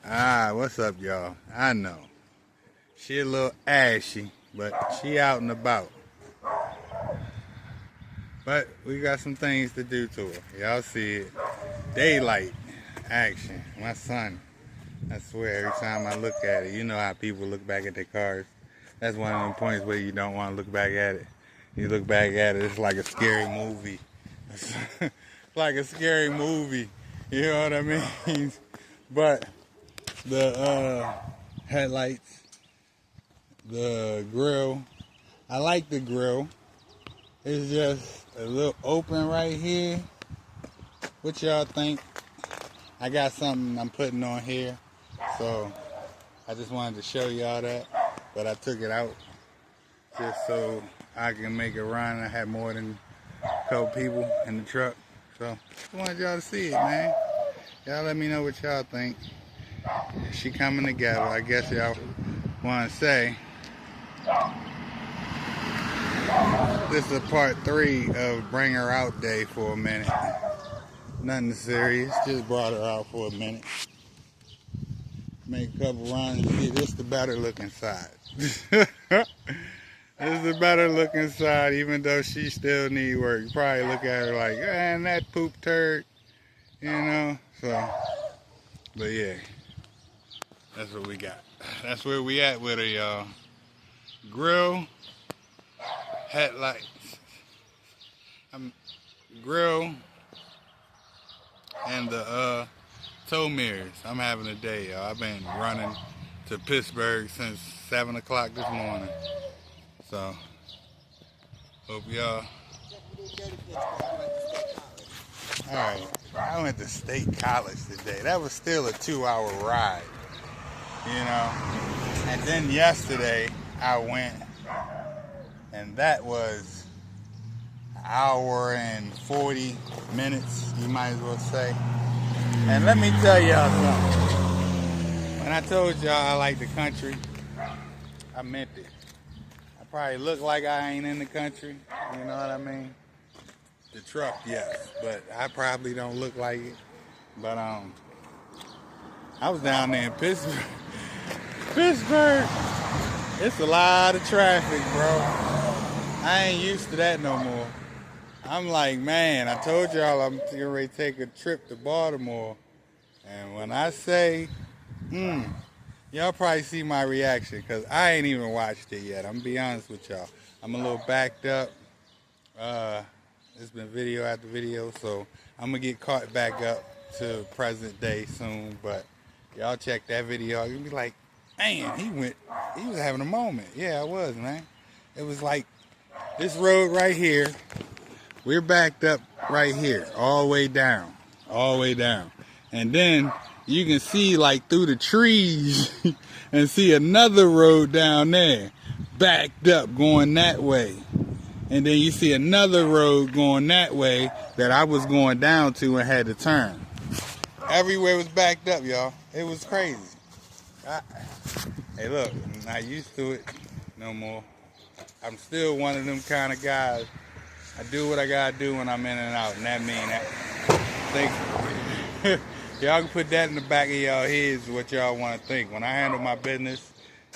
What's up, y'all? I know she a little ashy, but she out and about. But we got some things to do to her. Y'all see it. Daylight action. My son, I swear, every time I look at it, you know how people look back at their cars. That's one of them points where you don't want to look back at it. You look back at it, it's like a scary movie. It's like a scary movie. You know what I mean? But the headlights, the grill, I like the grill. It's just a little open right here. What y'all think? I got something I'm putting on here, so I just wanted to show y'all that. But I took it out just so I can make it run. I had more than a couple people in the truck, so I wanted y'all to see it, man. Y'all let me know what y'all think. She coming together. I guess y'all want to say this is part 3 of Bring Her Out Day for a minute. Nothing serious, just brought her out for a minute. Make a couple runs. See, this is the better looking side. This is the better looking side, even though she still need work. You probably look at her like, man, that poop turd, you know? So, but yeah, that's what we got. That's where we at with her, y'all. Grill, headlights, grill, and the tow mirrors. I'm having a day, y'all. I've been running to Pittsburgh since 7 o'clock this morning. So, hope y'all. Alright, I went to State College today. That was still a 2-hour ride, you know. And then yesterday I went, and that was an hour and 40 minutes, you might as well say. And let me tell y'all something. When I told y'all I like the country, I meant it. I probably look like I ain't in the country, you know what I mean? The truck, yes, but I probably don't look like it. But I was down there in Pittsburgh. Pittsburgh, it's a lot of traffic, bro. I ain't used to that no more. I'm like, man, I told y'all I'm getting ready to take a trip to Baltimore. And when I say, y'all probably see my reaction, because I ain't even watched it yet. I'm going to be honest with y'all. I'm a little backed up. It's been video after video, so I'm going to get caught back up to present day soon. But y'all check that video. You'll be like, man, he was having a moment. Yeah, I was, man. It was like this road right here. We're backed up right here, all the way down, And then you can see like through the trees and see another road down there, backed up going that way. And then you see another road going that way that I was going down to and had to turn. Everywhere was backed up, y'all. It was crazy. Hey, look, I'm not used to it no more. I'm still one of them kind of guys. I do what I gotta do when I'm in and out, and that mean that. Y'all can put that in the back of y'all heads, what y'all want to think. When I handle my business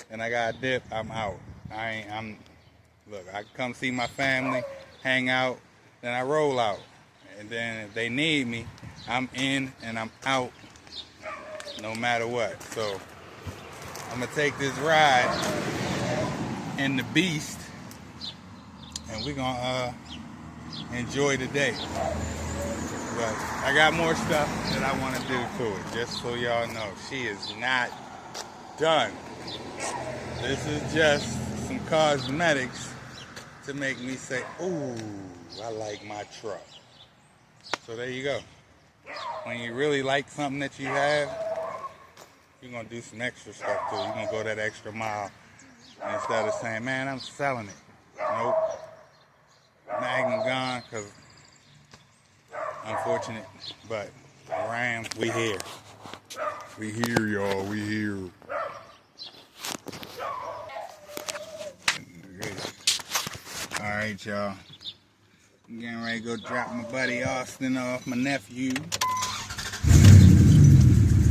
and I got a dip, I'm out. Look, I come see my family, hang out, then I roll out. And then if they need me, I'm in and I'm out, no matter what. So I'm gonna take this ride in the Beast, and we're gonna enjoy the day. But I got more stuff that I want to do to it, just so y'all know. She is not done. This is just some cosmetics to make me say, ooh, I like my truck. So there you go. When you really like something that you have, you're going to do some extra stuff to it. You're going to go that extra mile instead of saying, man, I'm selling it. Nope. Magnum gone, because unfortunate, but Ram, we here. We here, y'all. We here. All right, y'all. I'm getting ready to go drop my buddy Austin off, my nephew.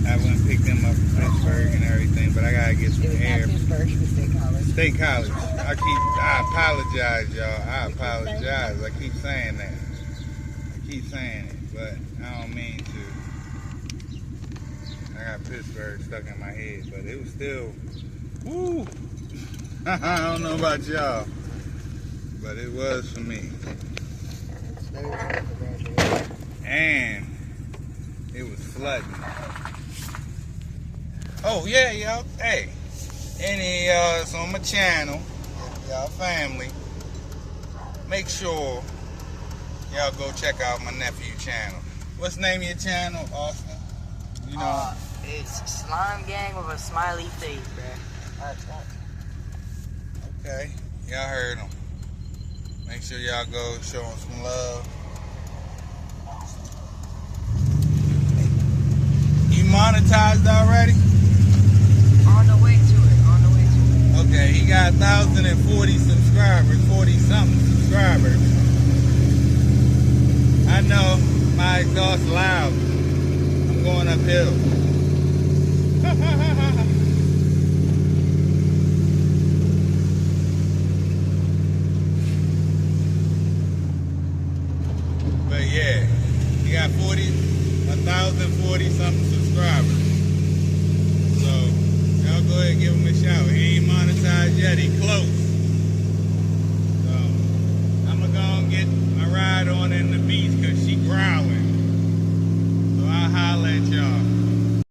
I went and picked him up. get some It was air. not Pittsburgh, it was State College. State College. I apologize, y'all. I apologize. I keep saying that. I keep saying it, but I don't mean to. I got Pittsburgh stuck in my head, but it was still, woo. I don't know about y'all, but it was for me. And it was flooding. Oh yeah, y'all. Hey, any it's on my channel, y'all family. Make sure y'all go check out my nephew channel. What's the name of your channel, Austin? You know. It's Slime Gang with a smiley face, bruh. Okay, y'all heard him. Make sure y'all go show him some love. You monetized already? On the way to it. Okay, he got 1,040 subscribers, 40 something subscribers. I know my exhaust loud. I'm going uphill. But yeah, he got 1,040 something subscribers. So y'all go ahead and give him a shout. He ain't monetized yet. He close.